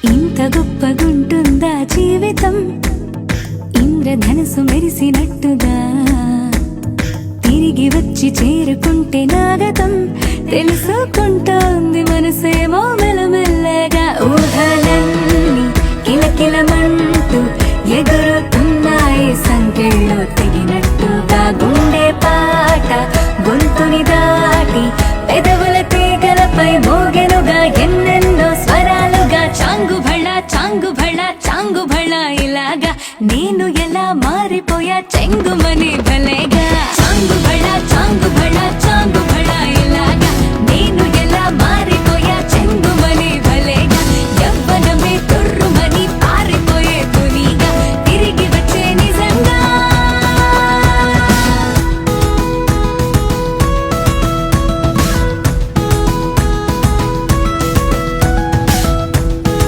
ఇంత గొప్పగుంటుందా జీవితం, ఇంద్రధనుసు మెరిసినట్టుగా తిరిగి వచ్చి చేరుకుంటే నాగతం. తెలుసుకుంటోంది మనసేమో మెల్లమెల్లగా, ఊహలన్నీ కిలకిలమంటూ ఎగురుతున్నాయి సంకెళ్ళు తెగినట్టుగా. గుండె పాట గొంతుని దాటి పెదవుల తీగలపై మోగెనుగా ఎన్నెన్నో స్వరాలుగా. చాంగుభళ చాంగుభళ చాంగుభళ ఇలాగా నేను ఎలా మారిపోయా చెంగుమని.